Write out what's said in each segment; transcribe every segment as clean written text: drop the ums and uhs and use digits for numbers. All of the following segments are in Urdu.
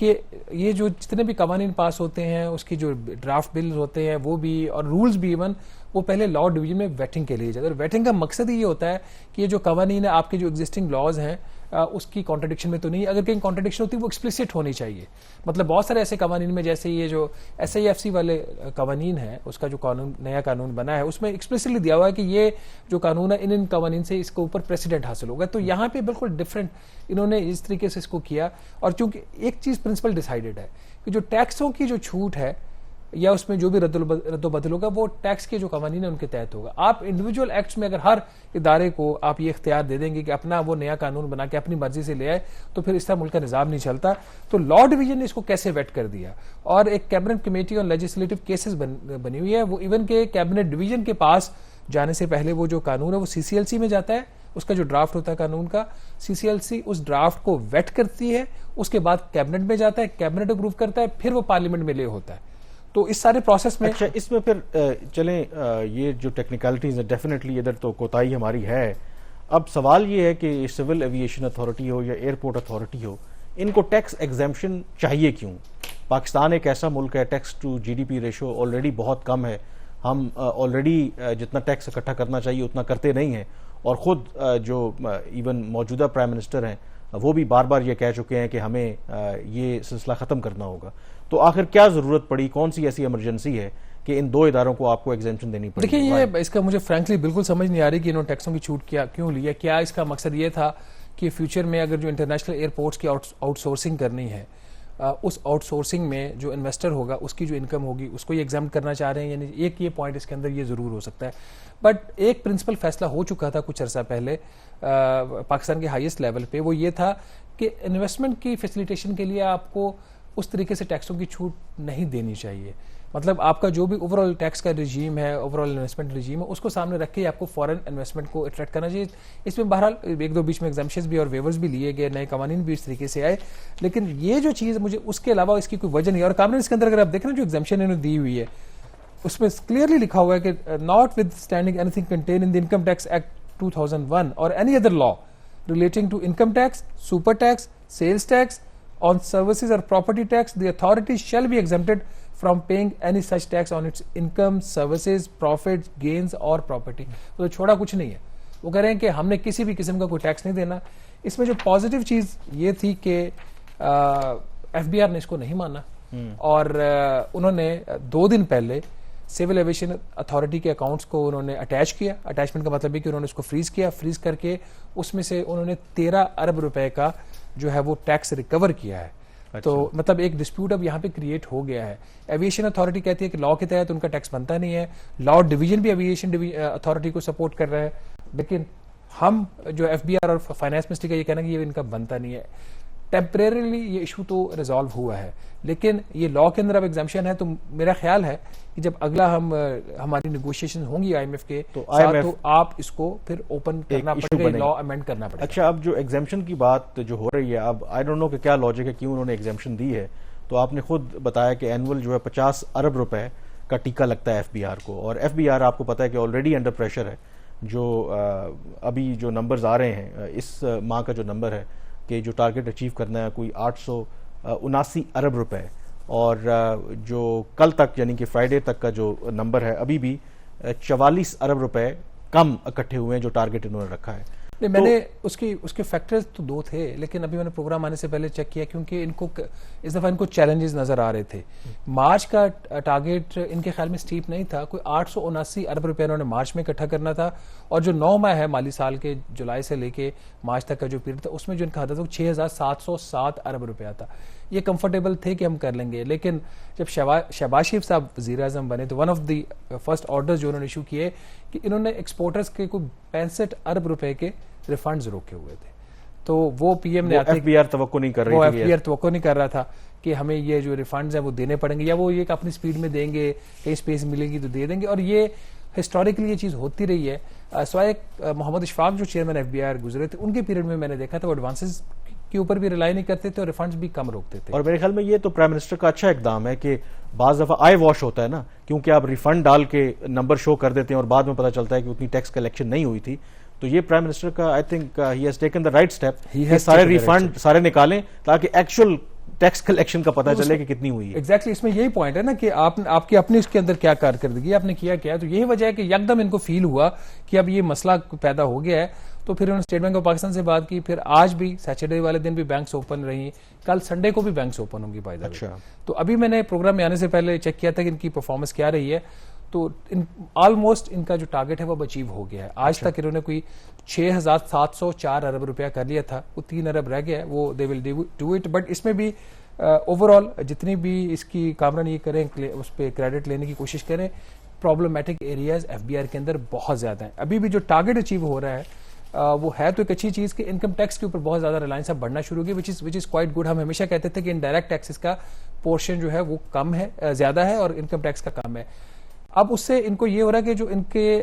کہ یہ جو جتنے بھی قوانین پاس ہوتے ہیں اس کی جو ڈرافٹ بلز ہوتے ہیں وہ بھی اور رولز بھی ایون وہ پہلے لا ڈویژن میں ویٹنگ کے لیے جاتے ہیں. اور ویٹنگ کا مقصد یہ ہوتا ہے کہ یہ جو قوانین ہیں آپ کے جو ایگزسٹنگ لاز ہیں اس کی کانٹرڈکشن میں تو نہیں, اگر کہیں کانٹرڈکشن ہوتی ہے وہ ایکسپلیسٹ ہونی چاہیے. مطلب بہت سارے ایسے قوانین میں جیسے یہ جو SIFC والے قوانین ہیں اس کا جو قانون نیا قانون بنا ہے اس میں ایکسپلیسٹلی دیا ہوا ہے کہ یہ جو قانون ہے ان قوانین سے اس کے اوپر پریسیڈنٹ حاصل ہوگا. تو یہاں پہ بالکل ڈفرینٹ انہوں نے اس طریقے سے اس کو کیا. اور چونکہ ایک چیز پرنسپل ڈیسائیڈڈ ہے کہ جو ٹیکسوں کی جو چھوٹ ہے یا اس میں جو بھی رد و بدل ہوگا وہ ٹیکس کے جو قوانین ہیں ان کے تحت ہوگا. آپ انڈیویجول ایکٹس میں اگر ہر ادارے کو آپ یہ اختیار دے دیں گے کہ اپنا وہ نیا قانون بنا کے اپنی مرضی سے لے آئے تو پھر اس طرح ملک کا نظام نہیں چلتا. تو لا ڈویژن نے اس کو کیسے ویٹ کر دیا اور ایک cabinet committee on legislative cases بنی ہوئی ہے. وہ ایون کہ کیبنٹ ڈویژن کے پاس جانے سے پہلے وہ جو قانون ہے وہ CCLC میں جاتا ہے, اس کا جو ڈرافٹ ہوتا ہے قانون کا CCLC اس ڈرافٹ کو ویٹ کرتی ہے, اس کے بعد کیبنٹ میں جاتا ہے, کیبنٹ اپروو کرتا ہے, پھر وہ پارلیمنٹ میں لے ہوتا ہے. تو اس سارے پروسیس میں اچھا اس میں پھر چلیں یہ جو ٹیکنیکلٹیز ہیں ڈیفینیٹلی ادھر تو کوتاہی ہماری ہے. اب سوال یہ ہے کہ سول ایویشن اتھارٹی ہو یا ایئرپورٹ اتھارٹی ہو ان کو ٹیکس ایگزیمپشن چاہیے کیوں؟ پاکستان ایک ایسا ملک ہے tax to GDP ratio already بہت کم ہے, ہم آلریڈی جتنا ٹیکس اکٹھا کرنا چاہیے اتنا کرتے نہیں ہیں, اور خود جو ایون موجودہ پرائم منسٹر ہیں وہ بھی بار بار یہ کہہ چکے ہیں کہ ہمیں یہ سلسلہ ختم کرنا ہوگا. تو آخر کیا ضرورت پڑی, کون سی ایسی ایمرجنسی ہے کہ ان دو اداروں کو آپ کو ایگزیمپشن دینی پڑی؟ دیکھیں یہ اس کا مجھے فرینکلی بالکل سمجھ نہیں آ رہی کہ انہوں نے ٹیکسوں کی چھوٹ کیوں لی ہے. کیا اس کا مقصد یہ تھا کہ فیوچر میں اگر جو انٹرنیشنل ایئرپورٹس کی آؤٹ سورسنگ کرنی ہے اس آؤٹ سورسنگ میں جو انویسٹر ہوگا اس کی جو انکم ہوگی اس کو یہ ایگزامپٹ کرنا چاہ رہے ہیں؟ یعنی ایک یہ پوائنٹ اس کے اندر یہ ضرور ہو سکتا ہے. بٹ ایک پرنسپل فیصلہ ہو چکا تھا کچھ عرصہ پہلے پاکستان کے ہائیسٹ لیول پہ, وہ یہ تھا کہ انویسٹمنٹ کی فیسیلیٹیشن کے لیے آپ کو اس طریقے سے ٹیکسوں کی چھوٹ نہیں دینی چاہیے. مطلب آپ کا جو بھی اوور آل ٹیکس کا رجیم ہے, اوور آل انویسٹمنٹ رجیم ہے, اس کو سامنے رکھ کے آپ کو فورن انویسٹمنٹ کو اٹریکٹ کرنا چاہیے. اس میں بہرحال ایک دو بیچ میں ایگزامپشنز بھی اور ویورز بھی لیے گئے, نئے قوانین بھی اس طریقے سے آئے, لیکن یہ جو چیز مجھے اس کے علاوہ اس کی کوئی وجہ نہیں. اور قانون اس کے اندر اگر آپ دیکھیں جو ایگزامپشن انہوں نے دی ہوئی ہے اس میں کلیئرلی لکھا ہوا ہے کہ notwithstanding anything contained in the income tax act 2001 اور any other law relating to income tax, super tax, sales tax, on services or property tax, the authority shall be exempted from paying any such tax on its income, services, profits, gains or property. تو چھوڑا کچھ نہیں ہے. وہ کہہ رہے ہیں کہ ہم نے کسی بھی قسم کا کوئی ٹیکس نہیں دینا. اس میں جو پازیٹیو چیز یہ تھی کہ FBR نے اس کو نہیں مانا اور انہوں نے 2 دن پہلے سول ایویشن اتھارٹی کے اکاؤنٹس کو انہوں نے اٹیچ کیا. اٹیچمنٹ کا مطلب ہے کہ انہوں نے اس کو فریز کیا, فریز کر کے اس میں سے انہوں نے 13 ارب روپے کا جو ہے وہ ٹیکس ریکور کیا ہے. تو مطلب ایک ڈسپیوٹ اب یہاں پہ کریٹ ہو گیا ہے. ایویشن اتھارٹی کہتی ہے کہ لا کے تحت ان کا ٹیکس بنتا نہیں ہے, لا ڈویژن بھی ایویشن اتھارٹی کو سپورٹ کر رہا ہے, لیکن ہم جو FBR اور فائنانس منسٹری کا یہ کہنا کہ یہ ان کا بنتا نہیں ہے. ٹیمپریریلی یہ ایشو تو ریزالو ہوا ہے, لیکن یہ لا کے اندر اب ایگزامپشن ہے. تو میرا خیال ہے کہ جب اگلا ہماری نیگوشیشن ہوں گی IMF کے ساتھ تو آپ اس کو پھر اوپن کرنا پڑے گا, لا امینڈ کرنا پڑے گا. اچھا اب جو ایگزامپشن کی بات جو ہو رہی ہے, اب آئی ڈونٹ نو کہ کیا لاجک ہے کیوں انہوں نے ایگزامپشن دی ہے. تو آپ نے خود بتایا کہ اینول جو ہے 50 ارب روپے کا ٹیکہ لگتا ہے FBR کو, اور FBR آپ کو پتا ہے کہ آلریڈی انڈر پریشر ہے. جو ابھی جو نمبرز آ رہے ہیں اس ماہ کا جو نمبر ہے کہ جو ٹارگٹ اچیو کرنا ہے کوئی 879 ارب روپے, اور جو کل تک یعنی کہ فرائیڈے تک کا جو نمبر ہے ابھی بھی 44 ارب روپے کم اکٹھے ہوئے ہیں جو ٹارگٹ انہوں نے رکھا ہے. میں نے اس کے فیکٹرز تو 2 تھے, لیکن ابھی میں نے پروگرام آنے سے پہلے چیک کیا کیونکہ ان کو اس دفعہ ان کو چیلنجز نظر آ رہے تھے. مارچ کا ٹارگٹ ان کے خیال میں سٹیپ نہیں تھا, کوئی 879 ارب روپے انہوں نے مارچ میں اکٹھا کرنا تھا, اور جو 9 ماہ ہے مالی سال کے جولائی سے لے کے مارچ تک کا جو پیریڈ تھا اس میں جو ان کا حد تھا وہ 6707 ارب روپیہ تھا. یہ کمفرٹیبل تھے کہ ہم کر لیں گے, لیکن جب شہباز شریف صاحب وزیر اعظم بنے تو one of the first orders جو انہوں نے ایشو کیے کہ انہوں نے ایکسپورٹرز کے کوئی 65 ارب روپے کے ریفنڈز روکے ہوئے تھے. تو وہ PM نے FBR توقع نہیں کر رہی وہ FBR توقع نہیں کر رہا تھا کہ ہمیں یہ جو ریفنڈز ہیں وہ دینے پڑیں گے, یا وہ یہ کہ اپنی سپیڈ میں دیں گے, کہیں اسپیس ملے گی تو دے دیں گے. اور یہ ہسٹوریکلی یہ چیز ہوتی رہی ہے. سوائے محمد اشفاق جو چیئرمین FBR گزرے تھے ان کے پیریڈ میں نے دیکھا تھا وہ ایڈوانسز کے اوپر بھی ریلائی نہیں کرتے تھے اور ریفنڈز بھی کم روکتے تھے. اور میرے خیال میں یہ تو پرائم منسٹر کا اچھا اقدام ہے کہ بعض دفعہ آئی واش ہوتا ہے نا, کیونکہ آپ ریفنڈ ڈال کے نمبر شو کر دیتے ہیں اور بعد میں پتہ چلتا ہے کہ اتنی ٹیکس کلیکشن نہیں ہوئی تھی. تو یہ پرائم منسٹر کا I think he has taken the right step, سارے ریفنڈ سارے نکالیں تاکہ ایکچوئل ٹیکس کلیکشن کا پتہ چلے کہ کتنی ہوئی ہے. ایگزیکٹلی اس میں یہی پوائنٹ ہے نا کہ آپ کی اپنی اس کے اندر کیا کارکردگی آپ نے کیا کیا. تو یہی وجہ ہے کہ یکدم ان کو فیل ہوا کہ اب یہ مسئلہ پیدا ہو گیا ہے. تو پھر انہوں نے اسٹیٹ بینک آف پاکستان سے بات کی. پھر آج بھی سیٹرڈے والے دن بھی بینکس اوپن رہی, کل سنڈے کو بھی بینکس اوپن ہوں گی بائی دا وے. تو ابھی میں نے پروگرام میں آنے سے پہلے چیک کیا تھا کہ ان کی پرفارمنس کیا رہی ہے. تو آلموسٹ ان کا جو ٹارگٹ ہے وہ اچیو ہو گیا ہے. آج تک انہوں نے کوئی 6,704 ارب روپیہ کر لیا تھا, وہ 3 ارب رہ گیا ہے, وہ دے ول ڈو اٹ. بٹ اس میں بھی اوور آل جتنی بھی اس کی کامران یہ کریں اس پہ کریڈٹ لینے کی کوشش کریں, problematic areas F B R کے اندر بہت زیادہ ہیں. ابھی بھی جو ٹارگٹ اچیو ہو رہا ہے وہ ہے تو ایک اچھی چیز کہ انکم ٹیکس کے اوپر بہت زیادہ ریلائنس اب بڑھنا شروع ہوگی, وچ از کوائٹ گڈ. ہم ہمیشہ کہتے تھے کہ انڈائریکٹ ٹیکسز کا پورشن جو ہے وہ کم ہے, زیادہ ہے, اور انکم ٹیکس کا کم ہے. اب اس سے ان کو یہ ہو رہا ہے کہ جو ان کے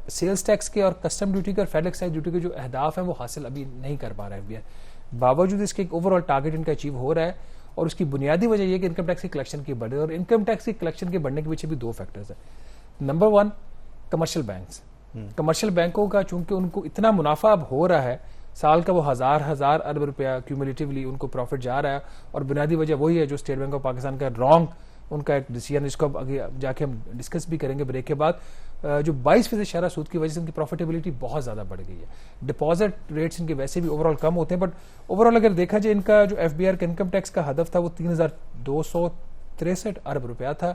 سیلز ٹیکس کے اور کسٹم ڈیوٹی کے اور فیڈرل ایکسائز ڈیوٹی کے جو اہداف ہیں وہ حاصل ابھی نہیں کر پا رہا ہے ایف بی آر. باوجود اس کے ایک اوور آل ٹارگٹ ان کا اچیو ہو رہا ہے, اور اس کی بنیادی وجہ یہ کہ انکم ٹیکس کی کلیکشن کی بڑھ رہی ہے. اور انکم ٹیکس کی کلیکشن کے بڑھنے کے پیچھے بھی 2 فیکٹرز ہیں. Number 1 commercial banks. کمرشل بینکوں کا چونکہ ان کو اتنا منافع اب ہو رہا ہے, سال کا وہ ہزار ارب روپیہ کیومولیٹیولی ان کو پروفٹ جا رہا ہے, اور بنیادی وجہ وہی ہے جو اسٹیٹ بینک آف پاکستان کا رانگ ان کا ایک ڈیسیژن, اس کو اب آگے جا کے ہم ڈسکس بھی کریں گے بریک کے بعد. جو 22% شرح سود کی وجہ سے ان کی پروفیٹیبلٹی بہت زیادہ بڑھ گئی ہے. ڈپازٹ ریٹس ان کے ویسے بھی اوور آل کم ہوتے ہیں, بٹ اوور آل اگر دیکھا جائے ان کا جو ایف بی آر کا انکم ٹیکس کا ہدف تھا وہ 3,263 ارب روپیہ تھا,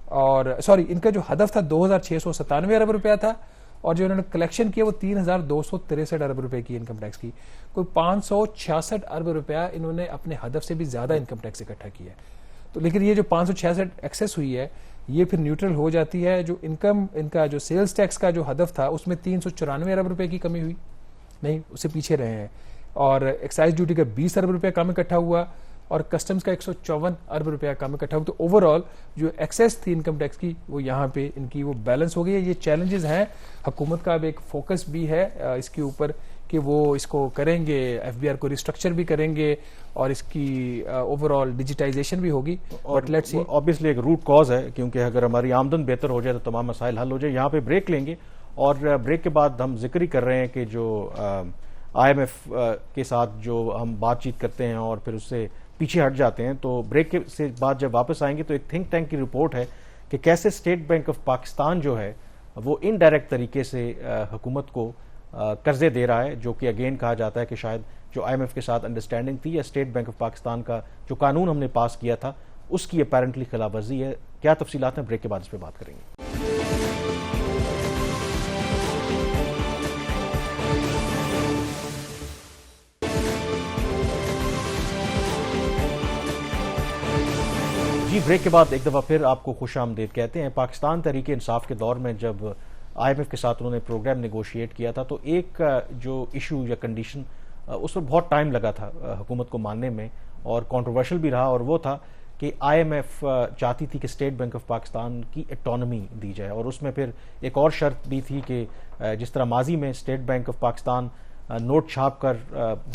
اور سوری ان کا جو ہدف تھا 2,697 ارب روپیہ تھا, اور جو انہوں نے کلیکشن کیا وہ 3,263 ارب روپے کی انکم ٹیکس کی. کوئی 566 ارب روپیہ انہوں نے اپنے ہدف سے بھی زیادہ انکم ٹیکس اکٹھا کیا ہے. تو لیکن یہ جو 566 ایکسیس ہوئی ہے یہ پھر نیوٹرل ہو جاتی ہے. جو انکم ان کا جو سیلز ٹیکس کا جو ہدف تھا اس میں 394 ارب روپے کی کمی ہوئی, نہیں اس سے پیچھے رہے ہیں, اور ایکسائز ڈیوٹی کا 20 ارب روپیہ کم اکٹھا ہوا, اور کسٹمز کا 154 ارب روپیہ کم اکٹھا ہوا. تو اوور آل جو ایکسیس تھی انکم ٹیکس کی وہ یہاں پہ ان کی وہ بیلنس ہو گئی ہے. یہ چیلنجز ہیں, حکومت کا اب ایک فوکس بھی ہے اس کے اوپر کہ وہ اس کو کریں گے, ایف بی آر کو ریسٹرکچر بھی کریں گے, اور اس کی اوور آل ڈیجیٹائزیشن بھی ہوگی. اور obviously ایک روٹ کاز ہے, کیونکہ اگر ہماری آمدن بہتر ہو جائے تو تمام مسائل حل ہو جائے. یہاں پہ بریک لیں گے, اور بریک کے بعد ہم ذکر ہی کر رہے ہیں کہ جو آئی ایم ایف کے ساتھ جو ہم بات چیت کرتے ہیں اور پھر اس سے پیچھے ہٹ جاتے ہیں, تو بریک سے بعد جب واپس آئیں گے تو ایک تھنک ٹینک کی رپورٹ ہے کہ کیسے اسٹیٹ بینک آف پاکستان جو ہے وہ انڈائریکٹ طریقے سے حکومت کو قرضے دے رہا ہے, جو کہ اگین کہا جاتا ہے کہ شاید جو آئی ایم ایف کے ساتھ انڈرسٹینڈنگ تھی یا اسٹیٹ بینک آف پاکستان کا جو قانون ہم نے پاس کیا تھا اس کی اپیرنٹلی خلاف ورزی ہے. کیا تفصیلات ہیں, بریک کے بعد اس پہ بات کریں گے. جی بریک کے بعد ایک دفعہ پھر آپ کو خوش آمدید کہتے ہیں. پاکستان تحریک انصاف کے دور میں جب آئی ایم ایف کے ساتھ انہوں نے پروگرام نیگوشیٹ کیا تھا تو ایک جو ایشو یا کنڈیشن اس پر بہت ٹائم لگا تھا حکومت کو ماننے میں, اور کنٹروورشل بھی رہا, اور وہ تھا کہ آئی ایم ایف چاہتی تھی کہ اسٹیٹ بینک آف پاکستان کی اٹانومی دی جائے, اور اس میں پھر ایک اور شرط بھی تھی کہ جس طرح ماضی میں State bank of Pakistan note چھاپ کر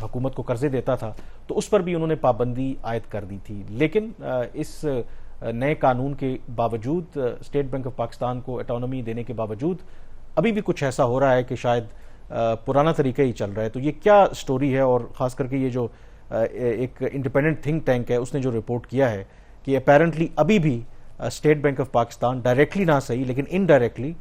حکومت کو قرضے دیتا تھا تو اس پر بھی انہوں نے پابندی عائد کر دی تھی. لیکن اس نئے قانون کے باوجود, اسٹیٹ بینک آف پاکستان کو اٹانومی دینے کے باوجود ابھی بھی کچھ ایسا ہو رہا ہے کہ شاید پرانا طریقہ ہی چل رہا ہے. تو یہ کیا سٹوری ہے, اور خاص کر کے یہ جو ایک انڈیپینڈنٹ تھنک ٹینک ہے اس نے جو رپورٹ کیا ہے کہ اپیرنٹلی ابھی بھی state bank of Pakistan directly نہ صحیح لیکن انڈائریکٹلی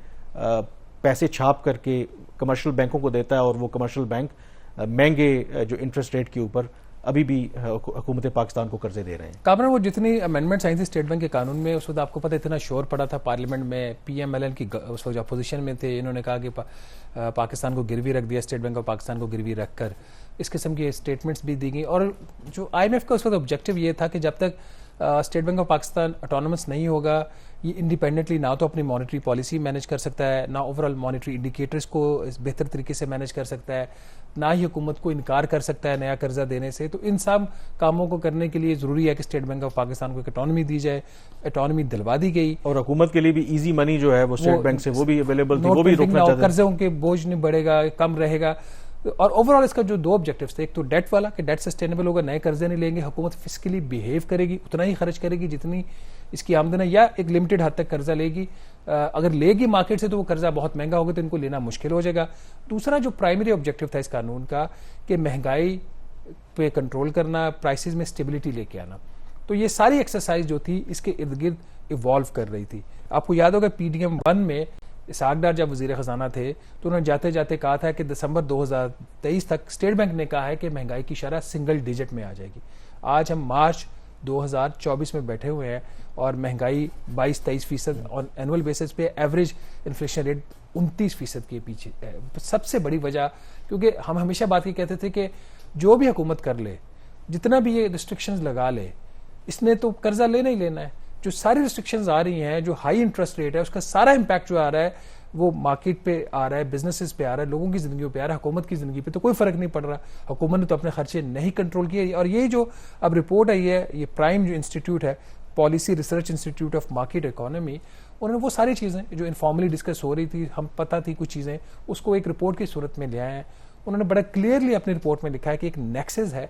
پیسے چھاپ کر کے کمرشل بینکوں کو دیتا ہے, اور وہ کمرشل بینک مہنگے جو انٹرسٹ ریٹ کے اوپر ابھی بھی حکومت پاکستان کو قرضے دے رہے ہیں. کامران وہ جتنی امینڈمنٹس آئی تھی اسٹیٹ بینک کے قانون میں اس وقت آپ کو پتہ اتنا شور پڑا تھا پارلیمنٹ میں, پی ایم ایل این کی اس وقت اپوزیشن میں تھے, انہوں نے کہا کہ پاکستان کو گروی رکھ دیا, اسٹیٹ بینک آف پاکستان کو گروی رکھ کر اس قسم کی اسٹیٹمنٹس بھی دی گئی. اور جو آئی ایم ایف کا اس وقت آبجیکٹو یہ تھا کہ جب تک state bank of Pakistan autonomous نہیں ہوگا یہ انڈیپینڈنٹلی نہ تو اپنی مانیٹری پالیسی مینیج کر سکتا ہے, نہ اوور آل مانیٹری انڈیکیٹرز کو بہتر طریقے سے مینیج کر سکتا ہے, نہ ہی حکومت کو انکار کر سکتا ہے نیا قرضہ دینے سے. تو ان سب کاموں کو کرنے کے لیے ضروری ہے کہ اسٹیٹ بینک آف پاکستان کو ایک اٹانومی دی جائے. اٹانومی دلوا دی گئی, اور حکومت کے لیے بھی ایزی منی جو ہے وہ اسٹیٹ بینک سے وہ بھی اویلیبل تھی, وہ بھی روکنا چاہتے ہیں, قرضوں کے بوجھ نہیں بڑھے گا, کم رہے گا. اور اوور آل اس کا جو 2 آبجیکٹیوز تھے, ایک تو ڈیٹ والا کہ ڈیٹ سسٹینیبل ہوگا, نئے قرضے نہیں لیں گے, حکومت فسکلی بیہیو کرے گی, اتنا ہی خرچ کرے گی جتنی اس کی آمدن ہے, یا ایک لمیٹڈ حد تک قرضہ لے گی. اگر لے گی مارکیٹ سے تو وہ قرضہ بہت مہنگا ہوگا تو ان کو لینا مشکل ہو جائے گا. دوسرا جو پرائمری آبجیکٹیو تھا اس قانون کا کہ مہنگائی پہ کنٹرول کرنا, پرائسز میں اسٹیبلٹی لے کے آنا. تو یہ ساری ایکسرسائز جو تھی اس کے ارد گرد ایوالو کر رہی تھی. آپ کو یاد ہوگا PDM-1 میں اسحاق ڈار جب وزیر خزانہ تھے تو انہوں نے جاتے جاتے کہا تھا کہ دسمبر 2023 تک اسٹیٹ بینک نے کہا ہے کہ مہنگائی کی شرح سنگل ڈیجٹ میں آ جائے گی. آج ہم مارچ 2024 میں بیٹھے ہوئے ہیں اور مہنگائی 22-23% اور اینول بیسس پہ ایوریج انفلیشن ریٹ 29% کے پیچھے ہے. سب سے بڑی وجہ کیونکہ ہم ہمیشہ بات یہ کہتے تھے کہ جو بھی حکومت کر لے, جتنا بھی یہ ریسٹرکشنز لگا لے, اس نے تو قرضہ لینا ہی لینا ہے. جو ساری ریسٹرکشنز آ رہی ہیں, جو ہائی انٹرسٹ ریٹ ہے, اس کا سارا امپیکٹ جو آ رہا ہے وہ مارکیٹ پہ آ رہا ہے, بزنسز پہ آ رہا ہے, لوگوں کی زندگیوں پہ آ رہا ہے. حکومت کی زندگی پہ تو کوئی فرق نہیں پڑ رہا. حکومت نے تو اپنے خرچے نہیں کنٹرول کیے. اور یہ جو اب رپورٹ آئی ہے, یہ پرائم جو انسٹیٹیوٹ ہے, policy research institute of market economy, انہوں نے وہ ساری چیزیں جو انفارملی ڈسکس ہو رہی تھی, ہم پتہ تھی کچھ چیزیں, اس کو ایک رپورٹ کی صورت میں لے آئے ہیں. انہوں نے بڑا کلیئرلی اپنی رپورٹ میں لکھا ہے کہ ایک نیکسس ہے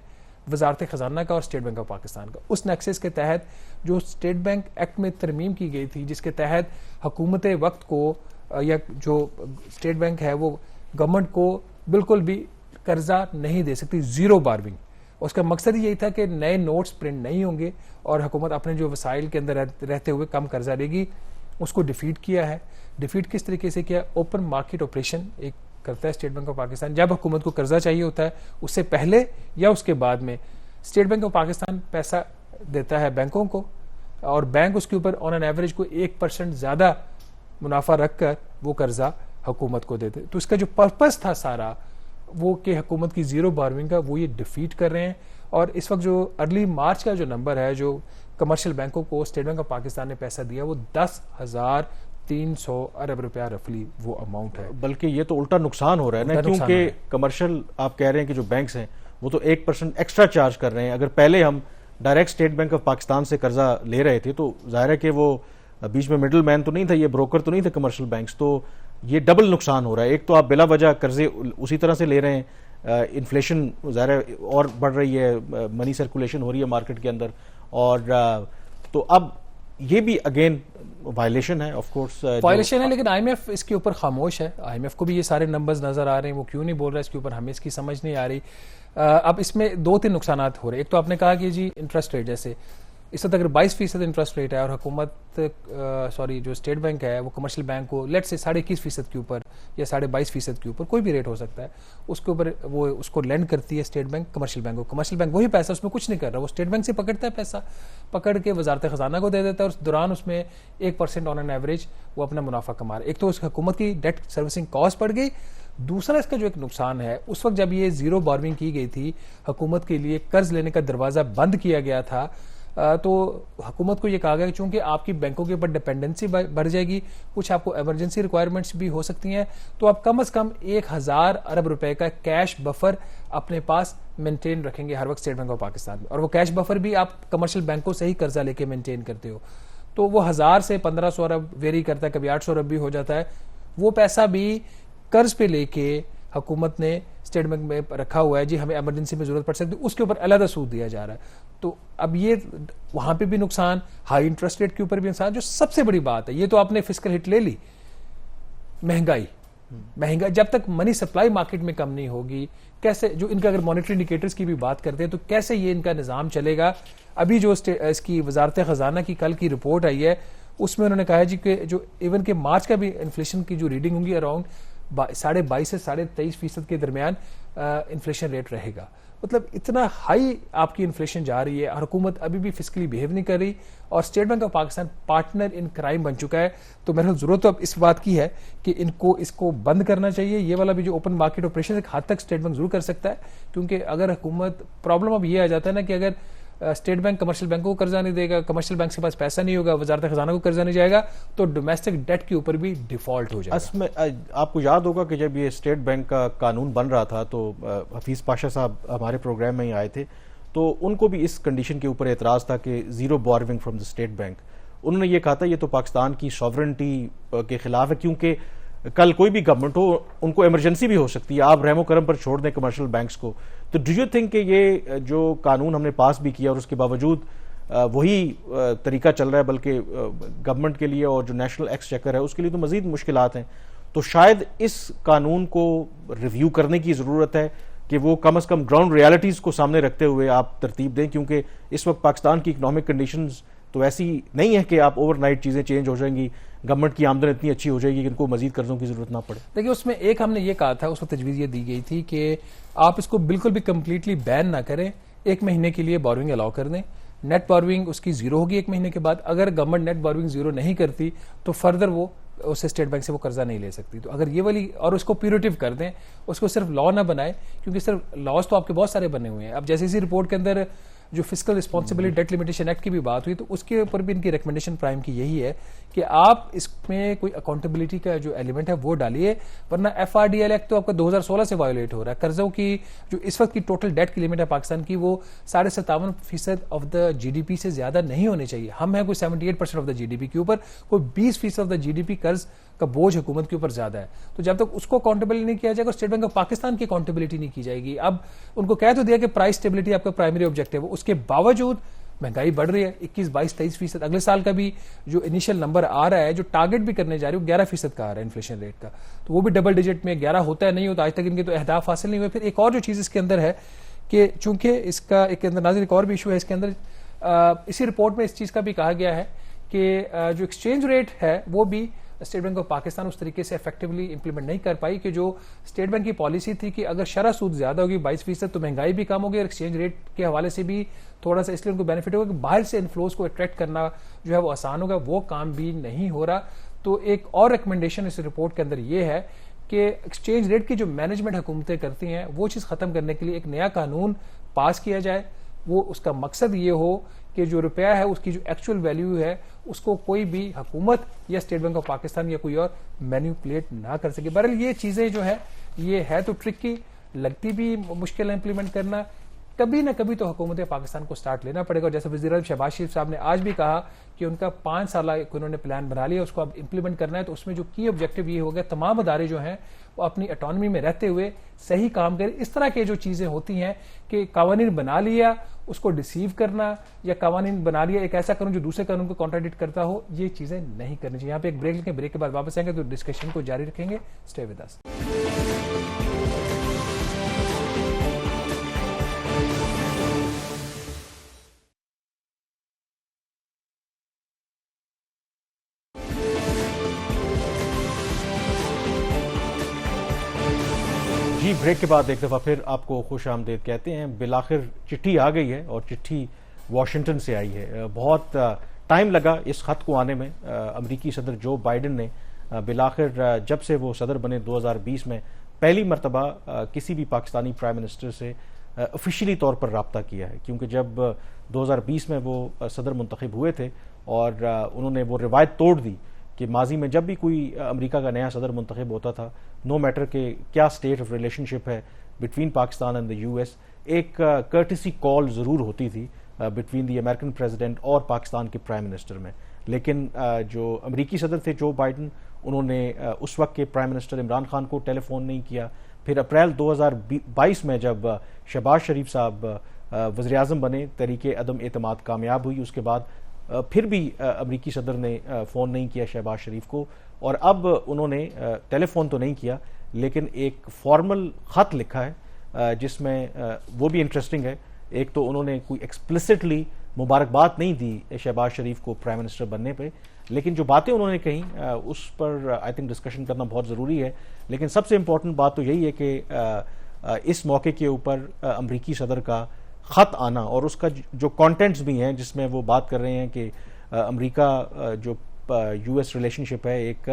وزارت خزانہ کا اور اسٹیٹ بینک آف پاکستان کا. اس نیکسس کے تحت جو اسٹیٹ بینک ایکٹ میں ترمیم کی گئی تھی, جس کے تحت حکومت وقت کو یا جو اسٹیٹ بینک ہے وہ گورنمنٹ کو بالکل بھی قرضہ نہیں دے سکتی, زیرو بارونگ. اس کا مقصد یہی تھا کہ نئے نوٹس پرنٹ نہیں ہوں گے اور حکومت اپنے جو وسائل کے اندر رہتے ہوئے کم قرضہ لے گی. اس کو ڈیفیٹ کیا ہے. ڈیفیٹ کس طریقے سے کیا؟ اوپن مارکیٹ آپریشن ایک کرتا ہے اسٹیٹ بینک آف پاکستان. جب حکومت کو قرضہ چاہیے ہوتا ہے, اس سے پہلے یا اس کے بعد میں اسٹیٹ بینک آف پاکستان پیسہ دیتا ہے بینکوں کو, اور بینک اس کے اوپر آن این ایوریج کو 1% زیادہ منافع رکھ کر وہ قرضہ حکومت کو دیتے. تو اس کا جو پرپس تھا سارا وہ کہ حکومت کی زیرو بارونگ کا, وہ یہ ڈیفیٹ کر رہے ہیں. اور اس وقت جو ارلی مارچ کا جو نمبر ہے جو کمرشل بینکوں کو اسٹیٹ بینک آف پاکستان نے پیسہ دیا, وہ 10,300 ارب روپیہ رفلی وہ اماؤنٹ ہے. بلکہ یہ تو الٹا نقصان ہو رہا ہے نا, کیونکہ کمرشل آپ کہہ رہے ہیں کہ جو بینکس ہیں وہ تو 1% ایکسٹرا چارج کر رہے ہیں. اگر پہلے ہم direct state bank of Pakistan سے قرضہ لے رہے تھے تو ظاہر ہے کہ وہ بیچ میں مڈل مین تو نہیں تھا, یہ بروکر تو نہیں تھے کمرشل بینکس. تو یہ ڈبل نقصان ہو رہا ہے. ایک تو آپ بلا وجہ قرضے اسی طرح سے لے رہے ہیں, انفلیشن ظاہر ہے اور بڑھ رہی ہے, منی سرکولیشن ہو رہی ہے مارکیٹ کے اندر, اور تو اب یہ بھی اگین وائلیشن ہے, آف کورس وائلیشن ہے. لیکن IMF اس کے اوپر خاموش ہے. IMF کو بھی یہ سارے نمبرز نظر آ رہے ہیں, وہ کیوں نہیں بول رہا اس کے اوپر, ہمیں اس کی سمجھ نہیں آ رہی. اب اس میں 2-3 نقصانات ہو رہے ہیں. ایک تو آپ نے کہا کہ جی انٹرسٹ ریٹ, جیسے اس وقت اگر 22% انٹرسٹ ریٹ ہے اور حکومت جو اسٹیٹ بینک ہے وہ کمرشل بینک کو لیٹ سے 21.5% کے اوپر یا 22.5% کے اوپر, کوئی بھی ریٹ ہو سکتا ہے, اس کے اوپر وہ اس کو لینڈ کرتی ہے اسٹیٹ بینک کمرشل بینک کو. کمرشل بینک وہی پیسہ, اس میں کچھ نہیں کر رہا, وہ اسٹیٹ بینک سے پکڑتا ہے پیسہ, پکڑ کے وزارت خزانہ کو دے دیتا ہے, اور اس دوران اس میں 1% آن این ایوریج وہ اپنا منافع کما رہا ہے. ایک تو اس حکومت کی ڈیٹ سروسنگ کاسٹ بڑھ گئی. دوسرا اس کا جو ایک نقصان ہے, اس وقت جب یہ زیرو بارونگ کی گئی تھی, حکومت کے لیے قرض لینے کا دروازہ بند کیا گیا تھا, تو حکومت کو یہ کہا گیا کہ چونکہ آپ کی بینکوں کے اوپر ڈیپینڈنسی بڑھ جائے گی, کچھ آپ کو ایمرجنسی ریکوائرمنٹس بھی ہو سکتی ہیں, تو آپ کم از کم 1,000 ارب روپے کا کیش بفر اپنے پاس مینٹین رکھیں گے ہر وقت اسٹیٹ بینک آف پاکستان میں. اور وہ کیش بفر بھی آپ کمرشل بینکوں سے ہی قرضہ لے کے مینٹین کرتے ہو, تو وہ 1,000 سے 1,500 ارب ویری کرتا ہے, کبھی 800 ارب بھی ہو جاتا ہے. وہ پیسہ بھی قرض پہ لے کے حکومت نے اسٹیٹ بینک میں رکھا ہوا ہے, جی ہمیں ایمرجنسی میں ضرورت پڑ سکتی, اس کے اوپر علیحدہ سود دیا جا رہا ہے. تو اب یہ وہاں پہ بھی نقصان, ہائی انٹرسٹ ریٹ کے اوپر بھی نقصان. جو سب سے بڑی بات ہے, یہ تو آپ نے فسکل ہٹ لے لی, مہنگائی. جب تک منی سپلائی مارکیٹ میں کم نہیں ہوگی, کیسے, جو ان کا اگر مانیٹری انڈیکیٹرز کی بھی بات کرتے ہیں تو کیسے یہ ان کا نظام چلے گا. ابھی جو اس کی وزارت خزانہ کی کل کی رپورٹ آئی ہے, اس میں انہوں نے کہا جی کہ جو ایون کہ مارچ کا بھی انفلیشن کی جو ریڈنگ ہوں گی اراؤنڈ 22.5 سے 23% کے درمیان انفلیشن ریٹ رہے گا. مطلب اتنا ہائی آپ کی انفلیشن جا رہی ہے, حکومت ابھی بھی فسکلی بیہیو نہیں کر رہی, اور state bank of Pakistan partner in crime بن چکا ہے. تو میرے ضرورت تو اب اس بات کی ہے کہ اس کو بند کرنا چاہیے. یہ والا بھی جو اوپن مارکیٹ آپریشن ایک حد تک اسٹیٹ بینک ضرور کر سکتا ہے, کیونکہ اگر حکومت, پرابلم اب یہ آ جاتا ہے نا کہ اگر اسٹیٹ بینک کمرشل بینکوں کو قرضہ نہیں دے گا, کمرشل بینک کے پاس پیسہ نہیں ہوگا, وزارت خزانہ کو قرضہ نہیں جائے گا, تو ڈومیسٹک ڈیٹ کے اوپر بھی ڈیفالٹ ہو جائے گا. اس میں آپ کو یاد ہوگا کہ جب یہ اسٹیٹ بینک کا قانون بن رہا تھا تو حفیظ پاشا صاحب ہمارے پروگرام میں ہی آئے تھے, تو ان کو بھی اس کنڈیشن کے اوپر اعتراض تھا کہ zero borrowing from the state bank. انہوں نے یہ کہا تھا یہ تو پاکستان کی ساورنٹی کے خلاف ہے, کیونکہ کل کوئی بھی گورنمنٹ ہو ان کو ایمرجنسی بھی ہو سکتی ہے, آپ رحم و کرم پر چھوڑ دیں کمرشل بینکس کو. تو ڈو یو تھنک کہ یہ جو قانون ہم نے پاس بھی کیا اور اس کے باوجود وہی طریقہ چل رہا ہے, بلکہ گورنمنٹ کے لیے اور جو نیشنل ایکسچیکر ہے اس کے لیے تو مزید مشکلات ہیں, تو شاید اس قانون کو ریویو کرنے کی ضرورت ہے, کہ وہ کم از کم گراؤنڈ ریالٹیز کو سامنے رکھتے ہوئے آپ ترتیب دیں، کیونکہ اس وقت پاکستان کی اکنامک کنڈیشنز تو ایسی نہیں ہے کہ آپ اوور نائٹ چیزیں چینج ہو جائیں گی، گورنمنٹ کی آمدن اتنی اچھی ہو جائے گی کہ ان کو مزید قرضوں کی ضرورت نہ پڑے. دیکھیے اس میں ایک ہم نے یہ کہا تھا، اس وقت تجویز یہ دی گئی تھی کہ آپ اس کو بالکل بھی کمپلیٹلی بین نہ کریں، 1 مہینے کے لیے بوروئنگ الاؤ کر دیں، نیٹ بوروئنگ اس کی زیرو ہوگی 1 مہینے کے بعد. اگر گورنمنٹ نیٹ بوروئنگ زیرو نہیں کرتی تو فردر وہ اسے اسٹیٹ بینک سے وہ قرضہ نہیں لے سکتی. تو اگر یہ والی، اور اس کو پیوریٹیو کر دیں، اس کو صرف لا نہ بنائے، کیونکہ صرف لاز تو آپ کے بہت سارے بنے ہوئے ہیں. اب جیسے اسی رپورٹ کے اندر جو fiscal responsibility debt limitation act کی بھی بات ہوئی، تو اس کے اوپر بھی ان کی ریکمنڈیشن پرائم کی یہی ہے کہ آپ اس میں کوئی اکاؤنٹیبلٹی کا جو ایلیمنٹ ہے وہ ڈالیے، ورنہ F R D L act تو آپ کا 2016 سے وائلیٹ ہو رہا ہے. قرضوں کی جو اس وقت کی ٹوٹل ڈیٹ کی لمٹ ہے پاکستان کی، وہ 57.5% of the G D P سے زیادہ نہیں ہونی چاہیے. ہم ہیں کوئی 78% of the G D P کے اوپر، کوئی 20% of the G D P قرض کا بوجھ حکومت کے اوپر زیادہ ہے. تو جب تک اس کو اکاؤنٹیبل نہیں کیا جائے گا، اسٹیٹ بینک آف پاکستان کی اکاؤنٹیبلٹی نہیں کی جائے گی. اب ان کو کہہ تو دیا کہ پرائس اسٹیبلٹی آپ کا پرائمری آبجیکٹو ہے، اس کے باوجود مہنگائی بڑھ رہی ہے 21, 22, 23%. اگلے سال کا بھی جو انیشل نمبر آ رہا ہے، جو ٹارگٹ بھی کرنے جا رہی ہے، وہ 11% کا آ رہا ہے انفلیشن ریٹ کا. تو وہ بھی ڈبل ڈیجٹ میں 11 ہوتا ہے، نہیں ہوتا. آج تک ان کے تو اہداف حاصل نہیں ہوئے. پھر ایک اور جو چیز اس کے اندر ہے کہ چونکہ اس کا ایک اندر ناظرین ایک اور بھی ایشو ہے اس کے اندر، اسی رپورٹ میں اس چیز کا بھی کہا گیا ہے کہ جو ایکسچینج ریٹ ہے وہ بھی اسٹیٹ بینک آف پاکستان اس طریقے سے افیکٹولی امپلیمنٹ نہیں کر پائی کہ جو اسٹیٹ بینک کی پالیسی تھی کہ اگر شرح سود زیادہ ہوگی 22% تو مہنگائی بھی کم ہوگی، اور ایکسچینج ریٹ کے حوالے سے بھی تھوڑا سا اس لیے ان کو بینیفٹ ہوگا کہ باہر سے انفلوز کو اٹریکٹ کرنا جو ہے وہ آسان ہوگا. وہ کام بھی نہیں ہو رہا. تو ایک اور ریکمنڈیشن اس رپورٹ کے اندر یہ ہے کہ ایکسچینج ریٹ کی جو مینجمنٹ حکومتیں کرتی ہیں وہ چیز ختم کرنے کے لیے ایک نیا قانون پاس کیا جائے. وہ اس کا مقصد یہ ہو کہ جو روپیہ ہے اس کی جو ایکچوئل ویلیو ہے اس کو کوئی بھی حکومت یا اسٹیٹ بینک آف پاکستان یا کوئی اور مینیپولیٹ نہ کر سکے. بہرحال یہ چیزیں جو ہے یہ ہے تو ٹرکی، لگتی بھی مشکل ہے امپلیمنٹ کرنا. کبھی نہ کبھی تو حکومت پاکستان کو سٹارٹ لینا پڑے گا. جیسے وزیر اعظم شہباز شریف صاحب نے آج بھی کہا کہ ان کا 5 سالہ انہوں نے پلان بنا لیا، اس کو اب امپلیمنٹ کرنا ہے. تو اس میں جو کی آبجیکٹو یہ ہوگا تمام ادارے جو ہیں وہ اپنی اٹانومی میں رہتے ہوئے صحیح کام کریں. اس طرح کے جو چیزیں ہوتی ہیں کہ قوانین بنا لیا اس کو ڈیسیو کرنا، یا قوانین بنا لیا ایک ایسا قانون جو دوسرے قانون کو کانٹراڈکٹ کرتا ہو، یہ چیزیں نہیں کرنی چاہیے. یہاں پہ ایک بریک لیں، بریک کے بعد واپس آئیں گے تو ڈسکشن کو جاری رکھیں گے. Stay with us. جی بریک کے بعد ایک دفعہ پھر آپ کو خوش آمدید کہتے ہیں. بالآخر چٹھی آ گئی ہے اور چٹھی واشنگٹن سے آئی ہے. بہت ٹائم لگا اس خط کو آنے میں. امریکی صدر جو بائیڈن نے بالآخر جب سے وہ صدر بنے 2020 میں پہلی مرتبہ کسی بھی پاکستانی پرائم منسٹر سے آفیشیلی طور پر رابطہ کیا ہے، کیونکہ جب 2020 میں وہ صدر منتخب ہوئے تھے اور انہوں نے وہ روایت توڑ دی کہ ماضی میں جب بھی کوئی امریکہ کا نیا صدر منتخب ہوتا تھا، نو میٹر کہ کیا اسٹیٹ آف ریلیشن شپ ہے between Pakistan and the U S, ایک کرٹسی کال ضرور ہوتی تھی بٹوین دی امریکن پریزیڈنٹ اور پاکستان کے پرائم منسٹر میں. لیکن جو امریکی صدر تھے جو بائیڈن، انہوں نے اس وقت کے پرائم منسٹر عمران خان کو ٹیلی فون نہیں کیا. پھر اپریل 2022 میں جب شہباز شریف صاحب وزیر اعظم بنے، تحریک عدم اعتماد کامیاب ہوئی، اس کے بعد پھر بھی امریکی صدر نے فون نہیں کیا شہباز شریف کو. اور اب انہوں نے ٹیلی فون تو نہیں کیا لیکن ایک فارمل خط لکھا ہے جس میں وہ بھی انٹرسٹنگ ہے. ایک تو انہوں نے کوئی ایکسپلسٹلی مبارکباد نہیں دی شہباز شریف کو پرائم منسٹر بننے پہ، لیکن جو باتیں انہوں نے کہیں اس پر آئی تھنک ڈسکشن کرنا بہت ضروری ہے. لیکن سب سے امپورٹنٹ بات تو یہی ہے کہ اس موقع کے اوپر امریکی صدر کا خط آنا اور اس کا جو کانٹینٹس بھی ہیں جس میں وہ بات کر رہے ہیں کہ امریکہ جو یو ایس ریلیشن شپ ہے، ایک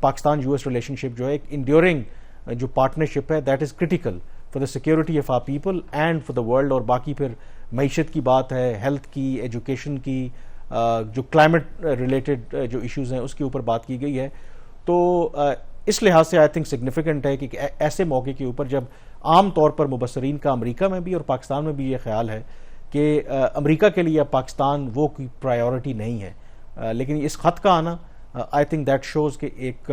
Pakistan U S relationship جو ہے ایک انڈیورنگ جو پارٹنرشپ ہے، that is critical for the security of our people and for the world. اور باقی پھر معیشت کی بات ہے، ہیلتھ کی، ایجوکیشن کی، جو کلائمیٹ ریلیٹڈ جو ایشوز ہیں اس کے اوپر بات کی گئی ہے. تو اس لحاظ سے آئی تھنک سگنیفیکنٹ ہے کہ ایسے موقع کے اوپر جب عام طور پر مبصرین کا امریکہ میں بھی اور پاکستان میں بھی یہ خیال ہے کہ امریکہ کے لیے اب پاکستان وہ کوئی پرائیورٹی نہیں ہے، لیکن اس خط کا آنا آئی تھنک دیٹ شوز کہ ایک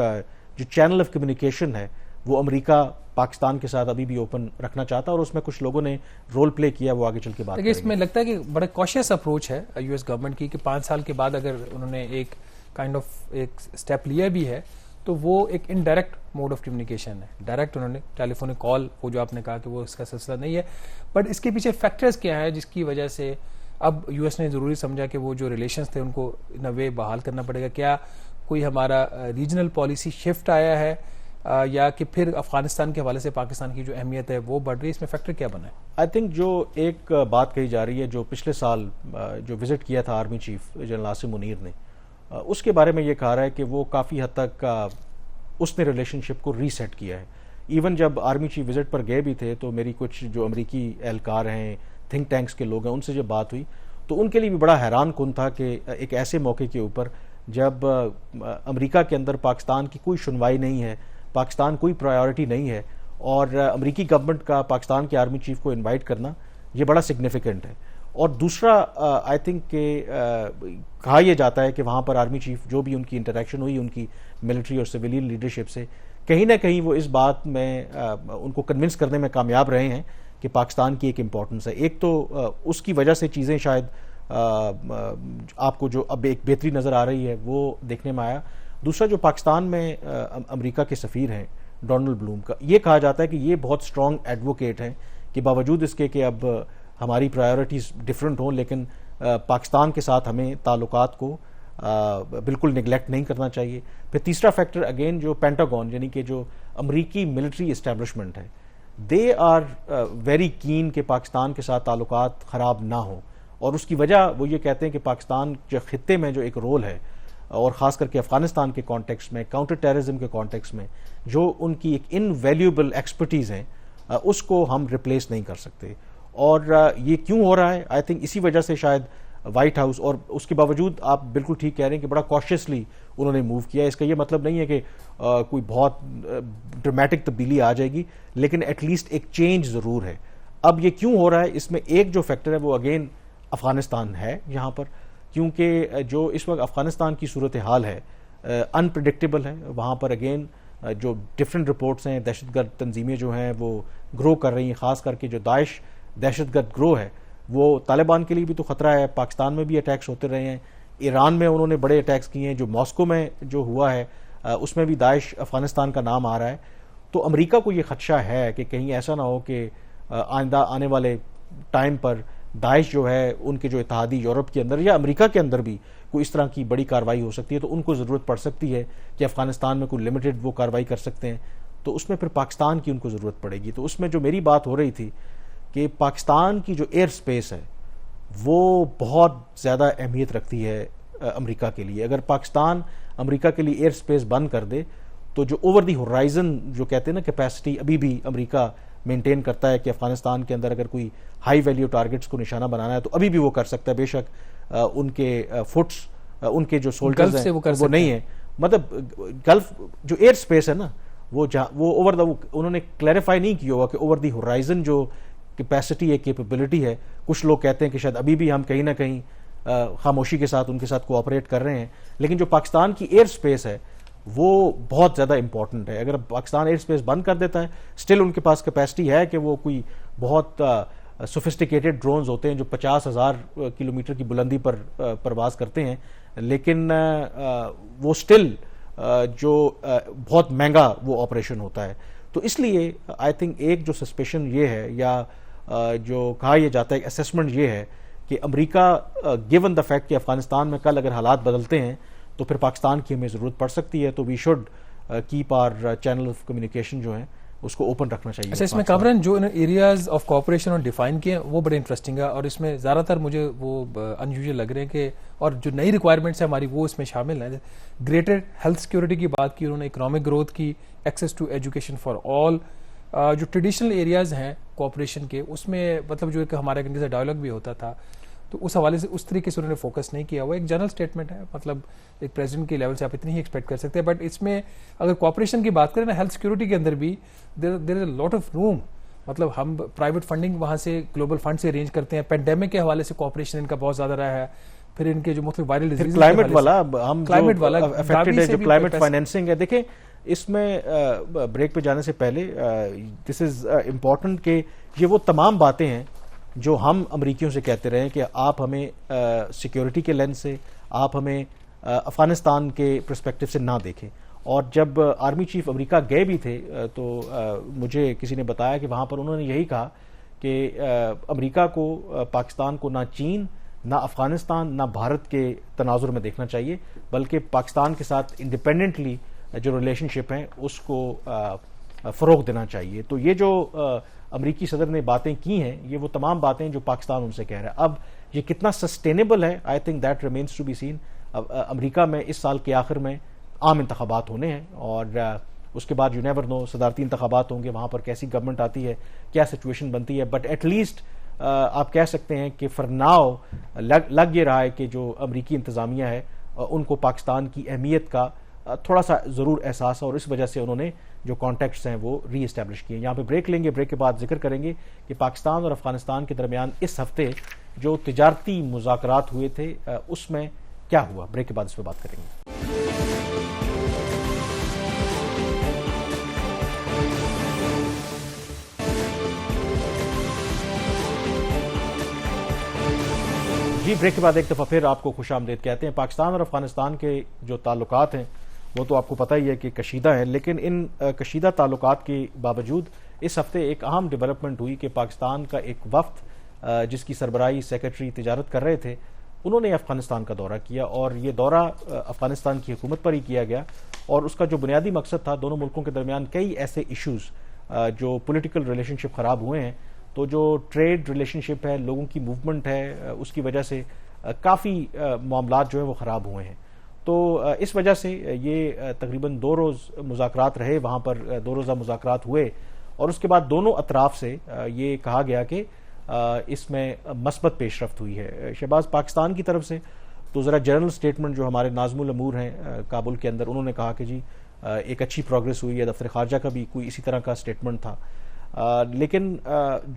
جو چینل آف کمیونیکیشن ہے وہ امریکہ پاکستان کے ساتھ ابھی بھی اوپن رکھنا چاہتا ہے، اور اس میں کچھ لوگوں نے رول پلے کیا، وہ آگے چل کے بات کریں گے. اس میں لگتا ہے کہ بڑا کوشیس اپروچ ہے یو ایس گورنمنٹ کی کہ 5 سال کے بعد اگر انہوں نے ایک کائنڈ آف ایک اسٹیپ لیا بھی ہے تو وہ ایک انڈائریکٹ موڈ آف کمیونیکیشن ہے. ڈائریکٹ انہوں نے ٹیلی فونک کال, وہ جو آپ نے کہا کہ وہ اس کا سلسلہ نہیں ہے, بٹ اس کے پیچھے فیکٹرز کیا ہے جس کی وجہ سے اب یو ایس نے ضروری سمجھا کہ وہ جو ریلیشنز تھے ان کو ان اے وے بحال کرنا پڑے گا. کیا کوئی ہمارا ریجنل پالیسی شفٹ آیا ہے یا کہ پھر افغانستان کے حوالے سے پاکستان کی جو اہمیت ہے وہ بڑھ رہی ہے؟ اس میں فیکٹر کیا بنا ہے؟ آئی تھنک جو ایک بات کہی جا رہی ہے, جو پچھلے سال جو وزٹ کیا تھا army chief general Asim Munir نے, اس کے بارے میں یہ کہا رہا ہے کہ وہ کافی حد تک اس نے ریلیشن شپ کو ری سیٹ کیا ہے. ایون جب آرمی چیف وزٹ پر گئے بھی تھے تو میری کچھ جو امریکی اہلکار ہیں, تھنک ٹینکس کے لوگ ہیں, ان سے جب بات ہوئی تو ان کے لیے بھی بڑا حیران کن تھا کہ ایک ایسے موقع کے اوپر جب امریکہ کے اندر پاکستان کی کوئی سنوائی نہیں ہے, پاکستان کوئی پرائیورٹی نہیں ہے, اور امریکی گورنمنٹ کا پاکستان کے آرمی چیف کو انوائٹ کرنا یہ بڑا سگنیفیکنٹ ہے. اور دوسرا آئی تھنک کہ کہا یہ جاتا ہے کہ وہاں پر آرمی چیف جو بھی ان کی انٹریکشن ہوئی ان کی ملٹری اور سویلین لیڈرشپ سے, کہیں نہ کہیں وہ اس بات میں ان کو کنونس کرنے میں کامیاب رہے ہیں کہ پاکستان کی ایک امپورٹنس ہے. ایک تو اس کی وجہ سے چیزیں شاید آپ کو جو اب ایک بہتری نظر آ رہی ہے وہ دیکھنے میں آیا. دوسرا جو پاکستان میں امریکہ کے سفیر ہیں ڈونلڈ بلوم کا, یہ کہا جاتا ہے کہ یہ بہت اسٹرانگ ایڈوکیٹ ہیں کہ باوجود اس کے کہ اب ہماری پرائیورٹیز ڈفرینٹ ہوں لیکن پاکستان کے ساتھ ہمیں تعلقات کو بالکل نگلیکٹ نہیں کرنا چاہیے. پھر تیسرا فیکٹر اگین جو پینٹاگون یعنی کہ جو امریکی ملٹری اسٹیبلشمنٹ ہے, دے آر ویری کین کہ پاکستان کے ساتھ تعلقات خراب نہ ہوں, اور اس کی وجہ وہ یہ کہتے ہیں کہ پاکستان جو خطے میں جو ایک رول ہے, اور خاص کر کے افغانستان کے کانٹیکس میں, کاؤنٹر ٹیررزم کے کانٹیکس میں جو ان کی ایک انویلیوبل ایکسپرٹیز ہیں, اس کو ہم ریپلیس نہیں کر سکتے. اور یہ کیوں ہو رہا ہے؟ آئی تھنک اسی وجہ سے شاید وائٹ ہاؤس, اور اس کے باوجود آپ بالکل ٹھیک کہہ رہے ہیں کہ بڑا کاشیسلی انہوں نے موو کیا. اس کا یہ مطلب نہیں ہے کہ کوئی بہت ڈرامیٹک تبدیلی آ جائے گی, لیکن ایٹ لیسٹ ایک چینج ضرور ہے. اب یہ کیوں ہو رہا ہے؟ اس میں ایک جو فیکٹر ہے وہ اگین افغانستان ہے یہاں پر, کیونکہ جو اس وقت افغانستان کی صورتحال ہے انپریڈکٹیبل ہے. وہاں پر اگین جو ڈفرینٹ رپورٹس ہیں, دہشت گرد تنظیمیں جو ہیں وہ گرو کر رہی ہیں, خاص کر کے جو داعش دہشت گرد گروہ ہے وہ طالبان کے لیے بھی تو خطرہ ہے. پاکستان میں بھی اٹیکس ہوتے رہے ہیں, ایران میں انہوں نے بڑے اٹیکس کیے ہیں, جو ماسکو میں جو ہوا ہے اس میں بھی داعش افغانستان کا نام آ رہا ہے. تو امریکہ کو یہ خدشہ ہے کہ کہیں ایسا نہ ہو کہ آئندہ آنے والے ٹائم پر داعش جو ہے ان کے جو اتحادی یورپ کے اندر یا امریکہ کے اندر بھی کوئی اس طرح کی بڑی کارروائی ہو سکتی ہے, تو ان کو ضرورت پڑ سکتی ہے کہ افغانستان میں کوئی لمیٹڈ وہ کارروائی کر سکتے ہیں, تو اس میں پھر پاکستان کی ان کو ضرورت پڑے گی. تو اس میں جو میری بات ہو رہی تھی کہ پاکستان کی جو ایئر سپیس ہے وہ بہت زیادہ اہمیت رکھتی ہے امریکہ کے لیے. اگر پاکستان امریکہ کے لیے ایئر سپیس بند کر دے تو جو اوور دی ہورائزن جو کہتے ہیں نا کیپیسٹی ابھی بھی امریکہ مینٹین کرتا ہے کہ افغانستان کے اندر اگر کوئی ہائی ویلیو ٹارگٹس کو نشانہ بنانا ہے تو ابھی بھی وہ کر سکتا ہے. بے شک ان کے فٹس ان کے جو سولجرز ہیں وہ نہیں ہیں, مطلب گلف جو ایئر سپیس ہے نا وہ اوور دا, انہوں نے کلیریفائی نہیں کیا ہوا کہ اوور دی ہورائزن جو کیپیسٹی ہے, کیپیبلٹی ہے, کچھ لوگ کہتے ہیں کہ شاید ابھی بھی ہم کہیں نہ کہیں خاموشی کے ساتھ ان کے ساتھ کوآپریٹ کر رہے ہیں, لیکن جو پاکستان کی ایئر سپیس ہے وہ بہت زیادہ امپورٹنٹ ہے. اگر پاکستان ایئر سپیس بند کر دیتا ہے, سٹل ان کے پاس کیپیسٹی ہے کہ وہ کوئی بہت سوفسٹیکیٹڈ ڈرونز ہوتے ہیں جو 50,000 کلومیٹر کی بلندی پر پرواز کرتے ہیں, لیکن وہ سٹل جو بہت مہنگا وہ آپریشن ہوتا ہے. تو اس لیے آئی تھنک ایک جو سسپیشن یہ ہے یا جو کہا یہ جاتا ہے اسیسمنٹ یہ ہے کہ امریکہ گیون دا فیکٹ کہ افغانستان میں کل اگر حالات بدلتے ہیں تو پھر پاکستان کی ہمیں ضرورت پڑ سکتی ہے, تو we should keep our channel of communication جو ہیں اس کو اوپن رکھنا چاہیے. اچھا, اس میں کامران جو ایریاز آف کوآپریشن اور ڈیفائن کیے ہیں وہ بڑے انٹرسٹنگ ہے, اور اس میں زیادہ تر مجھے وہ ان یوزول لگ رہے ہیں کہ, اور جو نئی ریکوائرمنٹس ہیں ہماری وہ اس میں شامل ہیں. گریٹر ہیلتھ سیکورٹی کی بات کی انہوں نے, اکنامک گروتھ کی, access to education for all, جو ٹریڈیشنل ایریاز ہیں کوآپریشن کے اس میں مطلب جو ایک ہمارے ان کے ساتھ ڈائیلاگ بھی ہوتا تھا تو اس حوالے سے اس طریقے سے انہوں نے فوکس نہیں کیا ہوا. ایک جنرل اسٹیٹمنٹ ہے, مطلب ایک پریزیڈنٹ کے لیول سے آپ اتنی ہی ایکسپیکٹ کر سکتے ہیں, بٹ اس میں اگر کوآپریشن کی بات کریں نا ہیلتھ سیکورٹی کے اندر بھی دیر از اے لاٹ آف روم. مطلب ہم پرائیویٹ فنڈنگ وہاں سے گلوبل فنڈ سے ارینج کرتے ہیں, پینڈیمک کے حوالے سے کوآپریشن ان کا بہت زیادہ رہا ہے, پھر ان کے جو مختلف وائرل ڈیزیز کلائمیٹ والا ہم افیکٹڈ ہے جو کلائمیٹ فائنینسنگ ہے. دیکھیں اس میں بریک پہ جانے سے پہلے دس از امپورٹنٹ کہ یہ وہ تمام باتیں ہیں جو ہم امریکیوں سے کہتے رہے کہ آپ ہمیں سیکیورٹی کے لینس سے, آپ ہمیں افغانستان کے پرسپیکٹو سے نہ دیکھیں, اور جب آرمی چیف امریکہ گئے بھی تھے تو مجھے کسی نے بتایا کہ وہاں پر انہوں نے یہی کہا کہ امریکہ کو پاکستان کو نہ چین نہ افغانستان نہ بھارت کے تناظر میں دیکھنا چاہیے، بلکہ پاکستان کے ساتھ انڈیپینڈنٹلی جو ریلیشن شپ ہیں اس کو فروغ دینا چاہیے. تو یہ جو امریکی صدر نے باتیں کی ہیں یہ وہ تمام باتیں جو پاکستان ان سے کہہ رہا ہے. اب یہ کتنا سسٹینیبل ہے، I think that remains to be seen. امریکہ میں اس سال کے آخر میں عام انتخابات ہونے ہیں اور اس کے بعد یو نیور نو صدارتی انتخابات ہوں گے، وہاں پر کیسی گورنمنٹ آتی ہے، کیا سچویشن بنتی ہے. بٹ ایٹ لیسٹ آپ کہہ سکتے ہیں کہ فار ناؤ لگ یہ رہا ہے کہ جو امریکی انتظامیہ ہے ان کو پاکستان کی اہمیت کا تھوڑا سا ضرور احساس ہے، اور اس وجہ سے انہوں نے جو کانٹیکٹس ہیں وہ ری اسٹیبلش کیے. یہاں پہ بریک لیں گے، بریک کے بعد ذکر کریں گے کہ پاکستان اور افغانستان کے درمیان اس ہفتے جو تجارتی مذاکرات ہوئے تھے اس میں کیا ہوا. بریک کے بعد اس پہ بات کریں گے. جی بریک کے بعد ایک دفعہ پھر آپ کو خوش آمدید کہتے ہیں. پاکستان اور افغانستان کے جو تعلقات ہیں وہ تو آپ کو پتہ ہی ہے کہ کشیدہ ہیں، لیکن ان کشیدہ تعلقات کے باوجود اس ہفتے ایک اہم ڈیولپمنٹ ہوئی کہ پاکستان کا ایک وفد جس کی سربراہی سیکرٹری تجارت کر رہے تھے انہوں نے افغانستان کا دورہ کیا، اور یہ دورہ افغانستان کی حکومت پر ہی کیا گیا. اور اس کا جو بنیادی مقصد تھا، دونوں ملکوں کے درمیان کئی ایسے ایشوز جو پولیٹیکل ریلیشن شپ خراب ہوئے ہیں، تو جو ٹریڈ ریلیشن شپ ہے، لوگوں کی موومنٹ ہے، اس کی وجہ سے کافی معاملات جو ہیں وہ خراب ہوئے ہیں. تو اس وجہ سے یہ تقریباً 2 روز مذاکرات رہے، وہاں پر 2 روزہ مذاکرات ہوئے، اور اس کے بعد دونوں اطراف سے یہ کہا گیا کہ اس میں مثبت پیش رفت ہوئی ہے. شہباز، پاکستان کی طرف سے تو ذرا جنرل سٹیٹمنٹ جو ہمارے ناظم الامور ہیں کابل کے اندر، انہوں نے کہا کہ جی ایک اچھی پروگرس ہوئی ہے. دفتر خارجہ کا بھی کوئی اسی طرح کا سٹیٹمنٹ تھا. لیکن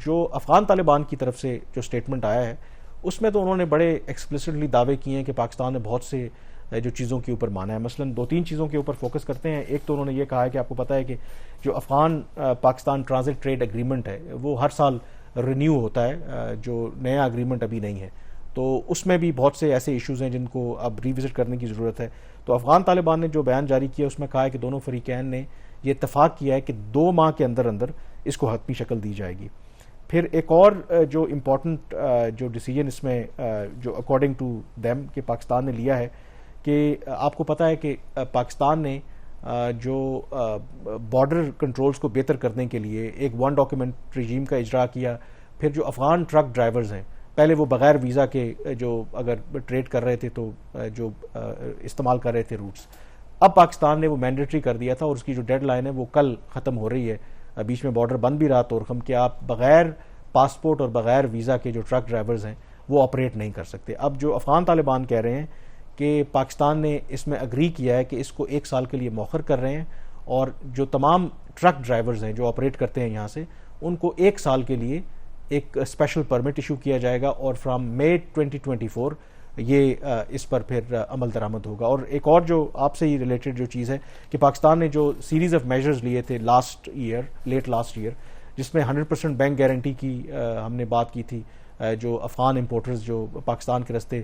جو افغان طالبان کی طرف سے جو سٹیٹمنٹ آیا ہے اس میں تو انہوں نے بڑے ایکسپلیسٹلی دعوے کیے ہیں کہ پاکستان نے بہت سے جو چیزوں کے اوپر مانا ہے. مثلا 2-3 چیزوں کے اوپر فوکس کرتے ہیں. ایک تو انہوں نے یہ کہا ہے کہ آپ کو پتہ ہے کہ جو Afghan Pakistan transit trade agreement ہے وہ ہر سال رینیو ہوتا ہے، جو نیا ایگریمنٹ ابھی نہیں ہے، تو اس میں بھی بہت سے ایسے ایشوز ہیں جن کو اب ریوزٹ کرنے کی ضرورت ہے. تو افغان طالبان نے جو بیان جاری کیا اس میں کہا ہے کہ دونوں فریقین نے یہ اتفاق کیا ہے کہ 2 ماہ کے اندر اندر اس کو حتمی شکل دی جائے گی. پھر ایک اور جو امپورٹنٹ جو ڈیسیجن اس میں جو اکارڈنگ ٹو دیم کہ پاکستان نے لیا ہے کہ آپ کو پتہ ہے کہ پاکستان نے جو بارڈر کنٹرولز کو بہتر کرنے کے لیے ایک 1 ڈاکیومنٹ رجیم کا اجرا کیا. پھر جو افغان ٹرک ڈرائیورز ہیں، پہلے وہ بغیر ویزا کے جو اگر ٹریڈ کر رہے تھے تو جو استعمال کر رہے تھے روٹس، اب پاکستان نے وہ مینڈیٹری کر دیا تھا، اور اس کی جو ڈیڈ لائن ہے وہ کل ختم ہو رہی ہے. بیچ میں بارڈر بند بھی رہا تورخم کہ آپ بغیر پاسپورٹ اور بغیر ویزا کے جو ٹرک ڈرائیورز ہیں وہ آپریٹ نہیں کر سکتے. اب جو افغان طالبان کہہ رہے ہیں کہ پاکستان نے اس میں اگری کیا ہے کہ اس کو 1 سال کے لیے مؤخر کر رہے ہیں، اور جو تمام ٹرک ڈرائیورز ہیں جو آپریٹ کرتے ہیں یہاں سے ان کو 1 سال کے لیے ایک اسپیشل پرمٹ ایشو کیا جائے گا، اور فرام مئی 2024 یہ اس پر پھر عمل درآمد ہوگا. اور ایک اور جو آپ سے ہی ریلیٹڈ جو چیز ہے کہ پاکستان نے جو سیریز آف میجرز لیے تھے لیٹ لاسٹ ایئر، جس میں 100% بینک گارنٹی کی ہم نے بات کی تھی، جو افغان امپورٹرز جو پاکستان کے راستے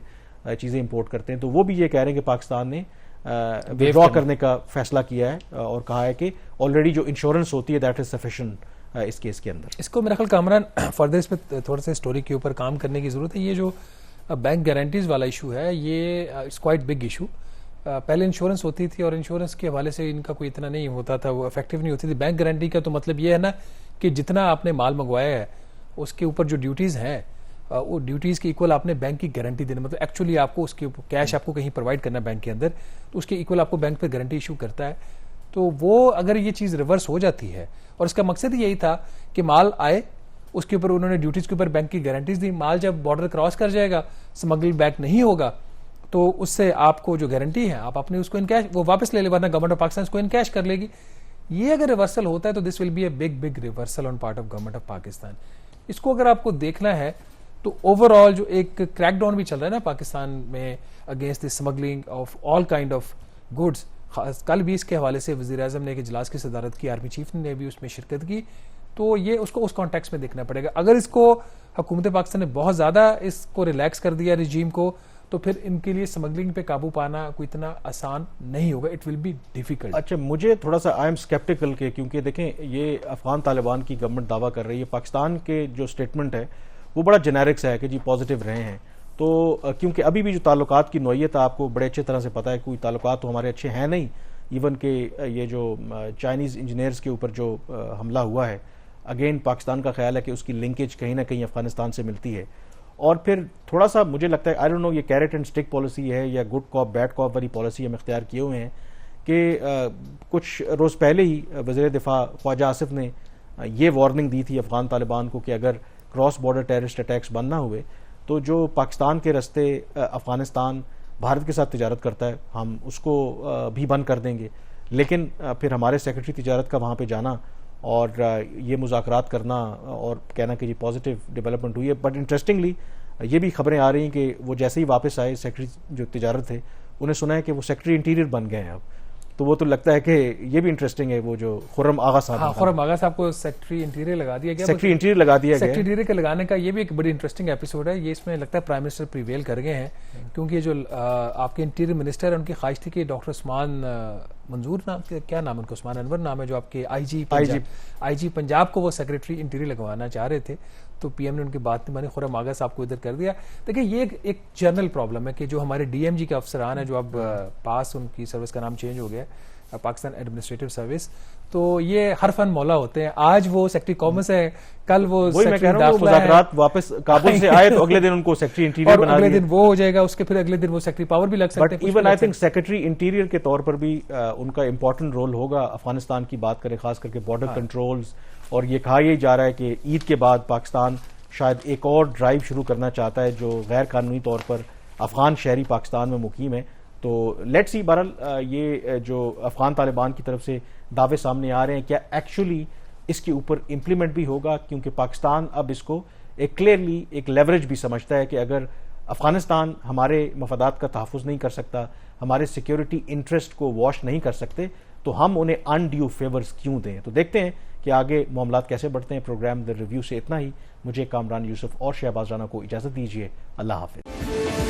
چیزیں امپورٹ کرتے ہیں، تو وہ بھی یہ کہہ رہے ہیں کہ پاکستان نے وڈرا کرنے کا فیصلہ کیا ہے، اور کہا ہے کہ آلریڈی جو انشورنس ہوتی ہے دیٹ از سفیشینٹ اس کیس کے اندر. اس کو میرا خیال کامران فردر اس پہ تھوڑا سا اسٹوری کے اوپر کام کرنے کی ضرورت ہے. یہ جو بینک گارنٹیز والا ایشو ہے یہ اٹس کوائٹ بگ ایشو. پہلے انشورنس ہوتی تھی اور انشورنس کے حوالے سے ان کا کوئی اتنا نہیں ہوتا تھا، وہ افیکٹو نہیں ہوتی تھی. بینک گارنٹی کا تو مطلب یہ ہے نا کہ جتنا آپ نے مال منگوایا ہے اس کے اوپر جو ڈیوٹیز ہیں وہ ڈیوٹیز کے ایکول آپ نے بینک کی گارنٹی دینا، مطلب ایکچولی آپ کو اس کے کیش آپ کو کہیں پرووائڈ کرنا بینک کے اندر، تو اس کے ایکول آپ کو بینک پہ گارنٹی ایشو کرتا ہے. تو وہ اگر یہ چیز ریورس ہو جاتی ہے، اور اس کا مقصد یہی تھا کہ مال آئے اس کے اوپر انہوں نے ڈیوٹیز کے اوپر بینک کی گارنٹیز دی، مال جب بارڈر کراس کر جائے گا اسمگل بیک نہیں ہوگا تو اس سے آپ کو جو گارنٹی ہے آپ اپنے اس کو انکیش وہ واپس لے لے، ورنہ گورنمنٹ آف پاکستان اس کو انکیش کر لے گی. یہ اگر ریورسل ہوتا ہے تو this will be a big reversal on part of government of Pakistan. اس کو اگر آپ کو دیکھنا ہے تو اوور آل جو ایک کریک ڈاؤن بھی چل رہا ہے نا پاکستان میں against the smuggling of all kind of goods, کل بھی اس کے حوالے سے وزیر اعظم نے ایک اجلاس کی صدارت کی، آرمی چیف نے بھی اس میں شرکت کی. تو یہ اس کو اس کانٹیکس میں دیکھنا پڑے گا. اگر اس کو حکومت پاکستان نے بہت زیادہ اس کو ریلیکس کر دیا رجیم کو، تو پھر ان کے لیے اسمگلنگ پہ قابو پانا کوئی اتنا آسان نہیں ہوگا. It will be difficult. اچھا مجھے تھوڑا سا آئی ایم اسکیپٹیکل کہ کیونکہ دیکھیں یہ افغان طالبان کی گورنمنٹ دعویٰ کر رہی ہے, پاکستان کے جو اسٹیٹمنٹ ہے وہ بڑا جنیرک سا ہے کہ جی پازیٹیو رہے ہیں, تو کیونکہ ابھی بھی جو تعلقات کی نوعیت ہے آپ کو بڑے اچھے طرح سے پتہ ہے, کوئی تعلقات تو ہمارے اچھے ہیں نہیں. ایون کہ یہ جو چائنیز انجینئرز کے اوپر جو حملہ ہوا ہے, اگین پاکستان کا خیال ہے کہ اس کی لنکیج کہیں نہ کہیں افغانستان سے ملتی ہے. اور پھر تھوڑا سا مجھے لگتا ہے آئی ڈونٹ نو یہ کیرٹ اینڈ سٹک پالیسی ہے یا گڈ کاپ بیڈ کاپ والی پالیسی ہم اختیار کیے ہوئے ہیں کہ کچھ روز پہلے ہی وزیر دفاع خواجہ آصف نے یہ وارننگ دی تھی افغان طالبان کو کہ اگر کراس بارڈر ٹیررسٹ اٹیکس بند نہ ہوئے تو جو پاکستان کے رستے افغانستان بھارت کے ساتھ تجارت کرتا ہے ہم اس کو بھی بند کر دیں گے. لیکن پھر ہمارے سیکرٹری تجارت کا وہاں پہ جانا اور یہ مذاکرات کرنا اور کہنا کہ جی پازیٹیو ڈیولپمنٹ ہوئی ہے. بٹ انٹرسٹنگلی یہ بھی خبریں آ رہی ہیں کہ وہ جیسے ہی واپس آئے سیکرٹری جو تجارت تھے انہیں سنا ہے کہ وہ سیکرٹری انٹیریئر بن گئے ہیں اب. تو وہ تو لگتا ہے کہ یہ بھی انٹرسٹنگ ہے, وہ جو خرم آغا صاحب, ہاں خرم آغا صاحب کو سیکرٹری انٹیریئر لگا دیا گیا. سیکرٹری انٹیریئر لگا دیا گیا. سیکرٹری انٹیریئر کے لگانے کا یہ بھی ایک بڑی انٹرسٹنگ ایپیسوڈ ہے. یہ اس میں لگتا ہے پرائم منسٹر پریویل کر گئے ہیں, کیونکہ جو آپ کے انٹیریئر منسٹر ہیں ان کی خواہش تھی کہ ڈاکٹر عثمان منظور نام کیا نام ان کو, عثمان انور نام ہے, جو آپ کے آئی جی پنجاب کو وہ سیکرٹری انٹیریئر لگوانا چاہ رہے تھے. تو پی ایم نے ان کی بات نہیں مانی, خرم آغا صاحب کو ادھر کر دیا. دیکھیں یہ ایک جنرل پرابلم ہے کہ جو ہمارے ڈی ایم جی کے افسران ہیں جو اب پاس ان کی سروس کا نام چینج ہو گیا ہے پاکستان ایڈمنسٹریٹو سروس, تو یہ ہر فن مولا ہوتے ہیں. آج وہ سیکرٹری کامرس ہے, کل وہ مذاکرات واپس کابل سے آئے تو اگلے دن ان کو سیکرٹری انٹیریئر بنا دیا, اگلے دن وہ ہو جائے گا, اس کے پھر اگلے دن وہ سیکرٹری پاور بھی لگ سکتے ہیں. Even I think secretary interior کے طور پر بھی ان کا امپورٹنٹ رول ہوگا. افغانستان کی بات کریں خاص کر کے بارڈر کنٹرولز, اور یہ کہا یہ جا رہا ہے کہ عید کے بعد پاکستان شاید ایک اور ڈرائیو شروع کرنا چاہتا ہے جو غیر قانونی طور پر افغان شہری پاکستان میں مقیم ہے. تو لیٹس سی بہرحال یہ جو افغان طالبان کی طرف سے دعوے سامنے آ رہے ہیں کیا ایکچولی اس کے اوپر امپلیمنٹ بھی ہوگا, کیونکہ پاکستان اب اس کو ایک کلیئرلی ایک لیوریج بھی سمجھتا ہے کہ اگر افغانستان ہمارے مفادات کا تحفظ نہیں کر سکتا, ہمارے سیکیورٹی انٹرسٹ کو واش نہیں کر سکتے, تو ہم انہیں انڈیو فیورز کیوں دیں. تو دیکھتے ہیں کہ آگے معاملات کیسے بڑھتے ہیں. پروگرام دی ریویو سے اتنا ہی. مجھے کامران یوسف اور شہباز رانا کو اجازت دیجیے. اللہ حافظ.